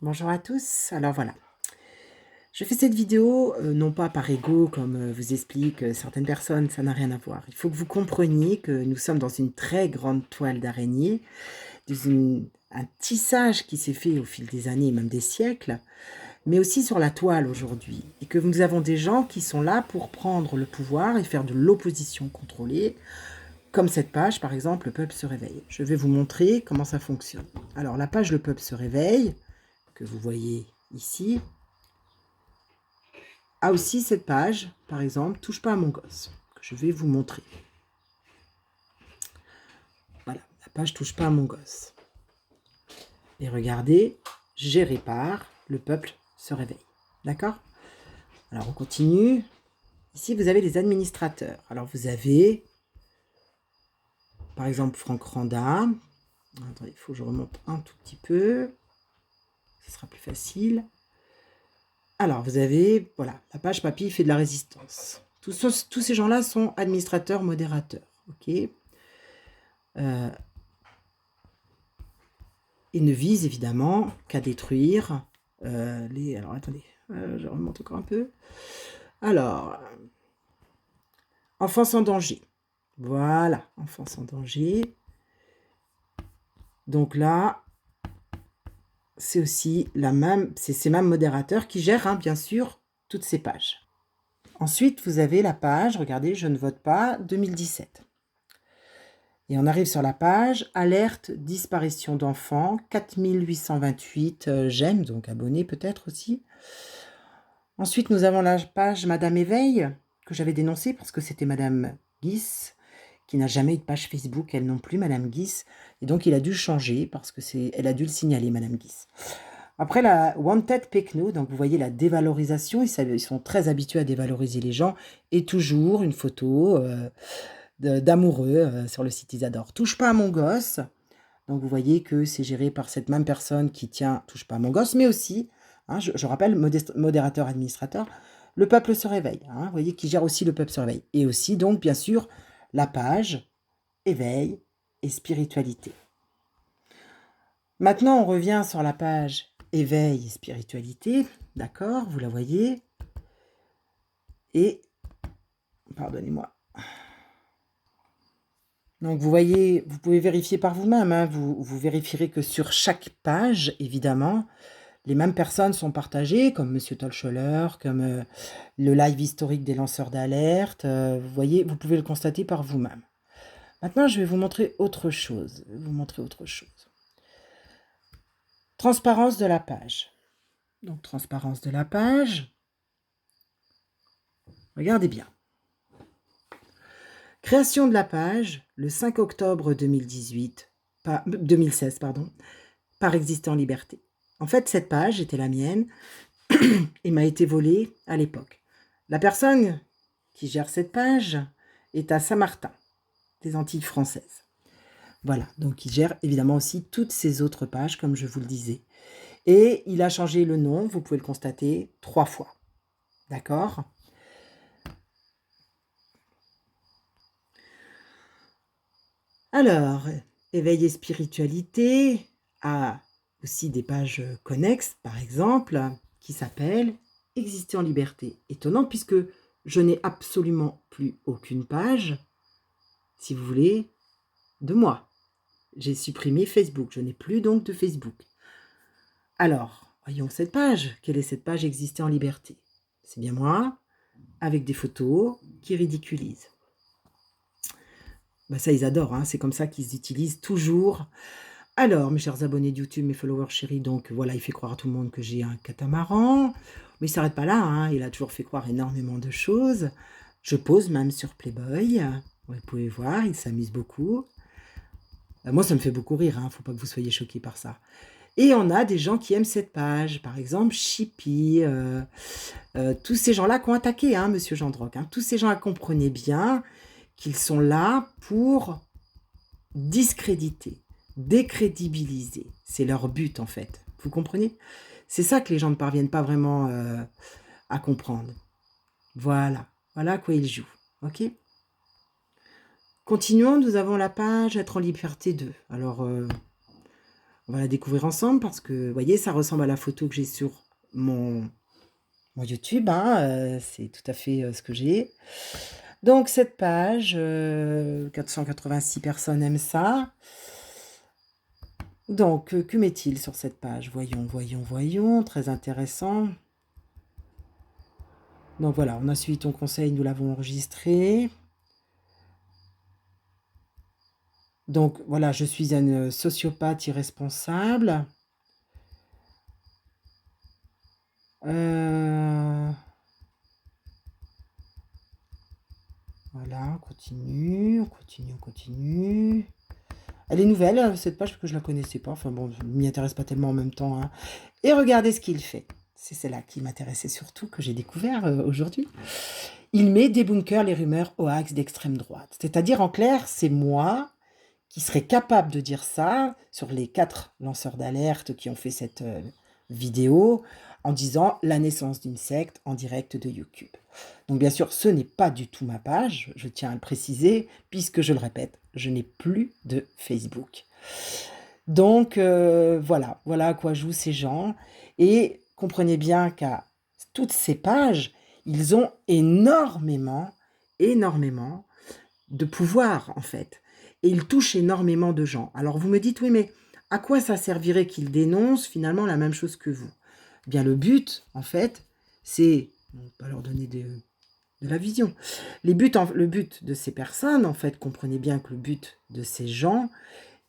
Bonjour à tous. Alors voilà, je fais cette vidéo non pas par ego comme vous expliquent certaines personnes, ça n'a rien à voir. Il faut que vous compreniez que nous sommes dans une très grande toile d'araignée, un tissage qui s'est fait au fil des années, même des siècles, mais aussi sur la toile aujourd'hui. Et que nous avons des gens qui sont là pour prendre le pouvoir et faire de l'opposition contrôlée, comme cette page par exemple, le peuple se réveille. Je vais vous montrer comment ça fonctionne. Alors la page le peuple se réveille, que vous voyez ici, a aussi cette page, par exemple, touche pas à mon gosse, que je vais vous montrer. Voilà, la page touche pas à mon gosse. Et regardez, j'ai répare, le peuple se réveille. D'accord? Alors on continue. Ici, vous avez les administrateurs. Alors vous avez, par exemple, Franck Randa. Attendez, il faut que je remonte un tout petit peu. Ce sera plus facile. Alors, vous avez, voilà, la page Papy fait de la résistance. Tous ces gens-là sont administrateurs, modérateurs. Ok. Et ne vise évidemment qu'à détruire les... Alors, attendez, je remonte encore un peu. Alors, enfance en danger. Voilà, enfance en danger. Donc là, c'est aussi ces mêmes modérateurs qui gèrent, hein, bien sûr, toutes ces pages. Ensuite, vous avez la page, regardez, je ne vote pas, 2017. Et on arrive sur la page, alerte, disparition d'enfants, 4828 j'aime, donc abonnés peut-être aussi. Ensuite, nous avons la page Madame Éveil, que j'avais dénoncée parce que c'était Madame Guis, qui n'a jamais eu de page Facebook, elle non plus, Madame Guis. Et donc, il a dû changer parce que elle a dû le signaler, Madame Guis. Après, la Wanted Pekno, donc vous voyez la dévalorisation, ils sont très habitués à dévaloriser les gens, et toujours une photo d'amoureux sur le site Isadore. Touche pas à mon gosse. Donc vous voyez que c'est géré par cette même personne qui tient Touche pas à mon gosse, mais aussi, hein, je rappelle, modérateur, administrateur, le peuple se réveille. Hein, vous voyez qui gère aussi le peuple se réveille. Et aussi, donc, bien sûr, la page éveil et spiritualité. Maintenant, on revient sur la page éveil et spiritualité. D'accord, vous la voyez. Et, pardonnez-moi. Donc vous voyez, vous pouvez vérifier par vous-même, hein, vous vérifierez que sur chaque page, évidemment, les mêmes personnes sont partagées, comme Monsieur Tolcholer, comme le live historique des lanceurs d'alerte. Vous voyez, vous pouvez le constater par vous-même. Maintenant, je vais vous montrer autre chose. Transparence de la page. Donc, transparence de la page. Regardez bien. Création de la page, le 5 octobre 2016, par Exister en Liberté. En fait, cette page était la mienne et m'a été volée à l'époque. La personne qui gère cette page est à Saint-Martin, des Antilles françaises. Voilà, donc il gère évidemment aussi toutes ces autres pages, comme je vous le disais. Et il a changé le nom, vous pouvez le constater, 3 fois. D'accord ? Alors, éveil et spiritualité a aussi des pages connexes, par exemple, qui s'appellent Exister en liberté. Étonnant puisque je n'ai absolument plus aucune page, si vous voulez, de moi. J'ai supprimé Facebook, je n'ai plus donc de Facebook. Alors, voyons cette page. Quelle est cette page Exister en liberté? C'est bien moi, avec des photos qui ridiculisent. Bah ça, ils adorent, hein, c'est comme ça qu'ils utilisent toujours. Alors, mes chers abonnés de YouTube, mes followers chéris, donc voilà, il fait croire à tout le monde que j'ai un catamaran. Mais il ne s'arrête pas là, hein, il a toujours fait croire énormément de choses. Je pose même sur Playboy. Vous pouvez voir, il s'amuse beaucoup. Moi, ça me fait beaucoup rire, hein, faut pas que vous soyez choqués par ça. Et on a des gens qui aiment cette page, par exemple Chippy, tous ces gens-là qui ont attaqué, hein, Monsieur Jean Droc. Hein, tous ces gens-là comprenaient bien qu'ils sont là pour discréditer, décrédibiliser. C'est leur but, en fait. Vous comprenez? C'est ça que les gens ne parviennent pas vraiment à comprendre. Voilà. Voilà à quoi ils jouent. OK? Continuons, nous avons la page Être en liberté 2. Alors, on On va la découvrir ensemble parce que, vous voyez, ça ressemble à la photo que j'ai sur mon YouTube, hein, c'est tout à fait, ce que j'ai. Donc cette page, 486 personnes aiment ça. Donc, que met-il sur cette page? Voyons, voyons, voyons, très intéressant. Donc voilà, on a suivi ton conseil, nous l'avons enregistré. Donc voilà, je suis un sociopathe irresponsable. Voilà, on continue, on continue, on continue. Elle est nouvelle, cette page, parce que je ne la connaissais pas. Enfin bon, je ne m'y intéresse pas tellement en même temps, hein. Et regardez ce qu'il fait. C'est celle-là qui m'intéressait surtout, que j'ai découvert aujourd'hui. Il met débunker les rumeurs hoax d'extrême droite. C'est-à-dire, en clair, c'est moi qui serais capable de dire ça sur les 4 lanceurs d'alerte qui ont fait cette vidéo en disant la naissance d'une secte en direct de YouTube. Donc bien sûr, ce n'est pas du tout ma page, je tiens à le préciser, puisque je le répète, je n'ai plus de Facebook. Donc voilà à quoi jouent ces gens. Et comprenez bien qu'à toutes ces pages, ils ont énormément de pouvoir en fait. Et ils touchent énormément de gens. Alors vous me dites, oui, mais à quoi ça servirait qu'ils dénoncent finalement la même chose que vous? Eh bien, le but, en fait, c'est, on ne va pas leur donner de la vision. Le but de ces personnes, en fait, comprenez bien que le but de ces gens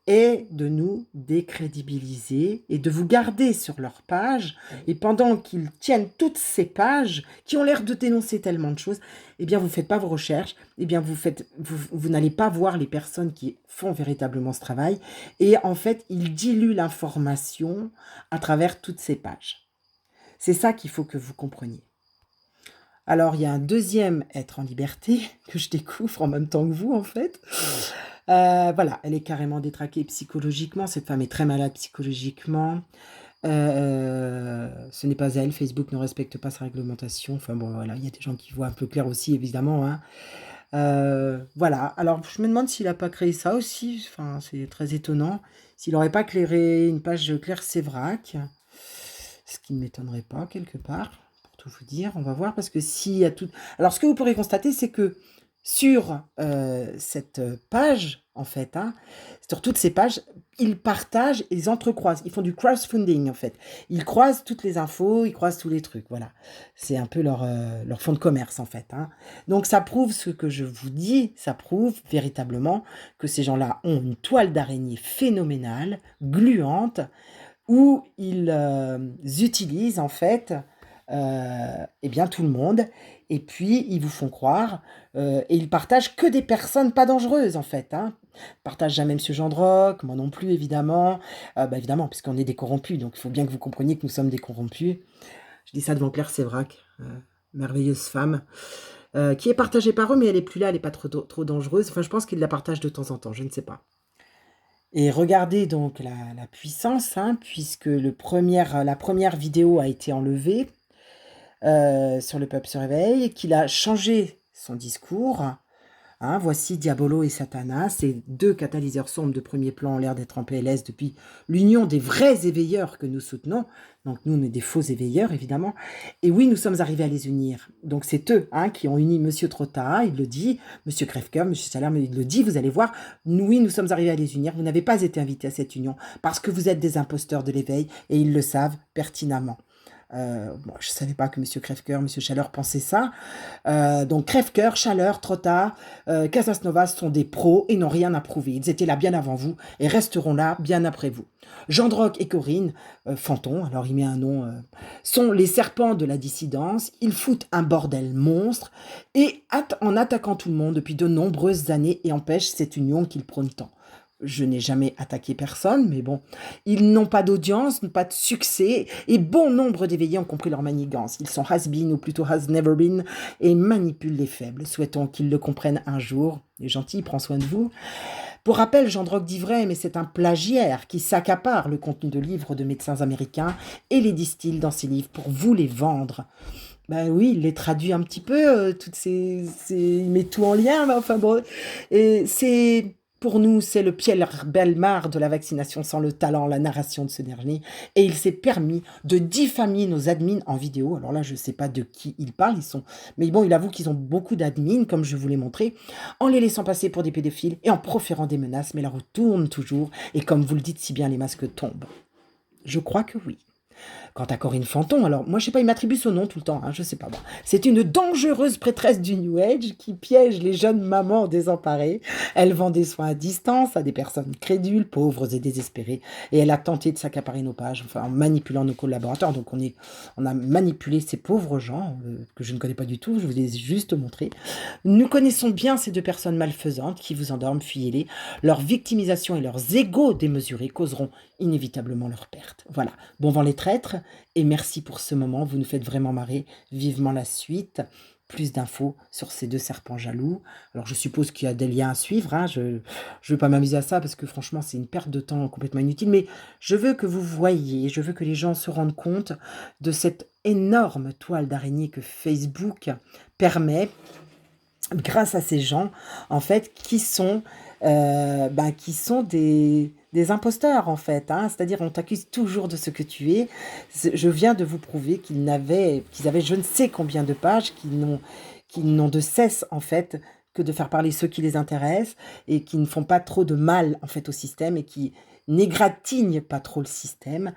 est de nous décrédibiliser et de vous garder sur leur page. Et pendant qu'ils tiennent toutes ces pages qui ont l'air de dénoncer tellement de choses, eh bien, vous ne faites pas vos recherches, eh bien, vous n'allez pas voir les personnes qui font véritablement ce travail. Et en fait, ils diluent l'information à travers toutes ces pages. C'est ça qu'il faut que vous compreniez. Alors, il y a un deuxième être en liberté que je découvre en même temps que vous, en fait. Voilà, elle est carrément détraquée psychologiquement. Cette femme est très malade psychologiquement. Ce n'est pas elle. Facebook ne respecte pas sa réglementation. Enfin bon, voilà, il y a des gens qui voient un peu clair aussi, évidemment, hein. Voilà, alors je me demande s'il n'a pas créé ça aussi. Enfin, c'est très étonnant. S'il n'aurait pas créé une page Claire Sévrac, ce qui ne m'étonnerait pas quelque part, pour tout vous dire. On va voir, parce que s'il y a tout... Alors, ce que vous pourrez constater, c'est que sur cette page, en fait, hein, sur toutes ces pages, ils partagent, ils entrecroisent, ils font du crowdfunding, en fait. Ils croisent toutes les infos, ils croisent tous les trucs, voilà. C'est un peu leur fonds de commerce, en fait, hein. Donc, ça prouve ce que je vous dis, ça prouve véritablement que ces gens-là ont une toile d'araignée phénoménale, gluante, où ils utilisent, en fait, eh bien, tout le monde, et puis ils vous font croire, et ils partagent que des personnes pas dangereuses, en fait, hein. Ils partagent jamais Monsieur Gendroc, moi non plus, évidemment. Évidemment, puisqu'on est des corrompus, donc il faut bien que vous compreniez que nous sommes des corrompus. Je dis ça devant Claire Sévrac, merveilleuse femme, qui est partagée par eux, mais elle est plus là, elle n'est pas trop dangereuse. Enfin, je pense qu'ils la partagent de temps en temps, je ne sais pas. Et regardez donc la puissance, hein, puisque la première vidéo a été enlevée sur Le Peuple se réveille, qu'il a changé son discours. Hein, voici Diabolo et Satanas, ces 2 catalyseurs sombres de premier plan ont l'air d'être en PLS depuis l'union des vrais éveilleurs que nous soutenons. Donc nous, on est des faux éveilleurs, évidemment. Et oui, nous sommes arrivés à les unir. Donc c'est eux, hein, qui ont uni Monsieur Trotta, il le dit, Monsieur Crèvecoeur, Monsieur Salaire, il le dit, vous allez voir. Oui, nous sommes arrivés à les unir. Vous n'avez pas été invités à cette union parce que vous êtes des imposteurs de l'éveil et ils le savent pertinemment. Bon, je ne savais pas que Monsieur Crèvecoeur, Monsieur Chaleur pensaient ça. Donc Crèvecoeur, Chaleur, Trotta, Casas Novas sont des pros et n'ont rien à prouver. Ils étaient là bien avant vous et resteront là bien après vous. Gendroc et Corinne, Fanton, alors il met un nom, sont les serpents de la dissidence. Ils foutent un bordel monstre et en attaquant tout le monde depuis de nombreuses années et empêchent cette union qu'ils prônent tant. Je n'ai jamais attaqué personne, mais bon, ils n'ont pas d'audience, pas de succès, et bon nombre d'éveillés ont compris leur manigance. Ils sont has-been, ou plutôt has-never-been, et manipulent les faibles. Souhaitons qu'ils le comprennent un jour. Les gentils, prends soin de vous. Pour rappel, Gendroc dit vrai, mais c'est un plagiaire qui s'accapare le contenu de livres de médecins américains et les distille dans ses livres pour vous les vendre. Ben oui, il les traduit un petit peu, toutes il met tout en lien, enfin bon, et c'est Pour nous, c'est le Pierre Bellemare de la vaccination sans le talent, la narration de ce dernier. Et il s'est permis de diffamer nos admins en vidéo. Alors là, je ne sais pas de qui il parle. Mais bon, il avoue qu'ils ont beaucoup d'admins, comme je vous l'ai montré, en les laissant passer pour des pédophiles et en proférant des menaces. Mais la roue tourne toujours. Et comme vous le dites si bien, les masques tombent. Je crois que oui. Quant à Corinne Fanton, alors moi je sais pas, il m'attribue son nom tout le temps, hein, je sais pas moi. C'est une dangereuse prêtresse du New Age qui piège les jeunes mamans désemparées. Elle vend des soins à distance à des personnes crédules, pauvres et désespérées. Et elle a tenté de s'accaparer nos pages, enfin en manipulant nos collaborateurs. Donc on a manipulé ces pauvres gens que je ne connais pas du tout, je vous ai juste montré. Nous connaissons bien ces deux personnes malfaisantes qui vous endorment, fuyez-les. Leur victimisation et leurs égos démesurés causeront inévitablement leur perte. Voilà. Bon vent les traîtres et merci pour ce moment. Vous nous faites vraiment marrer. Vivement la suite. Plus d'infos sur ces deux serpents jaloux. Alors je suppose qu'il y a des liens à suivre. Hein. Je ne veux pas m'amuser à ça parce que franchement c'est une perte de temps complètement inutile. Mais je veux que vous voyez, je veux que les gens se rendent compte de cette énorme toile d'araignée que Facebook permet grâce à ces gens, en fait, qui sont des imposteurs, en fait. Hein. C'est-à-dire, on t'accuse toujours de ce que tu es. Je viens de vous prouver qu'ils avaient je ne sais combien de pages, qu'ils n'ont de cesse, en fait, que de faire parler ceux qui les intéressent et qui ne font pas trop de mal, en fait, au système et qui n'égratignent pas trop le système.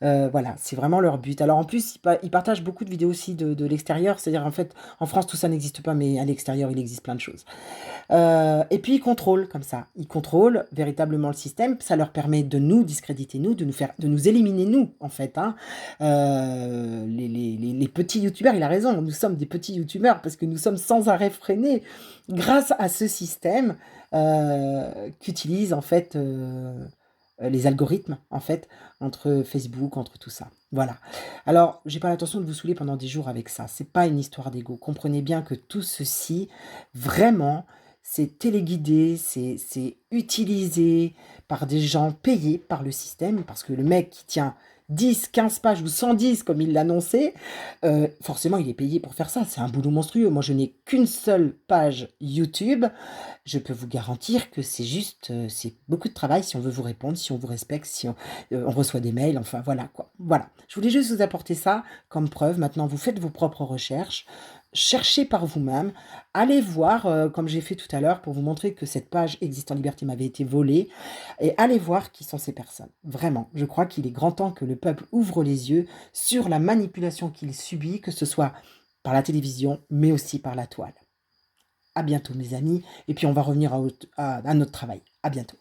Voilà, c'est vraiment leur but. Alors en plus, ils partagent beaucoup de vidéos aussi de l'extérieur, c'est-à-dire en fait, en France, tout ça n'existe pas, mais à l'extérieur, il existe plein de choses. Et puis ils contrôlent comme ça, ils contrôlent véritablement le système, ça leur permet de nous discréditer, nous, de nous éliminer, nous, en fait. Hein. Les petits youtubeurs, il a raison, nous sommes des petits youtubeurs parce que nous sommes sans arrêt freinés grâce à ce système qu'utilisent en fait les algorithmes, en fait, entre Facebook, entre tout ça. Voilà. Alors, j'ai pas l'intention de vous saouler pendant des jours avec ça. C'est pas une histoire d'ego. Comprenez bien que tout ceci, vraiment, c'est téléguidé, c'est utilisé par des gens payés par le système, parce que le mec qui tient 10, 15 pages ou 110 comme il l'annonçait, forcément il est payé pour faire ça, c'est un boulot monstrueux. Moi je n'ai qu'une seule page YouTube, je peux vous garantir que c'est juste, c'est beaucoup de travail si on veut vous répondre, si on vous respecte, si on reçoit des mails, enfin voilà quoi. Voilà, je voulais juste vous apporter ça comme preuve. Maintenant vous faites vos propres recherches, cherchez par vous-même, allez voir, comme j'ai fait tout à l'heure pour vous montrer que cette page Existe en Liberté m'avait été volée, et allez voir qui sont ces personnes. Vraiment, je crois qu'il est grand temps que le peuple ouvre les yeux sur la manipulation qu'il subit, que ce soit par la télévision, mais aussi par la toile. À bientôt mes amis, et puis on va revenir à notre travail. À bientôt.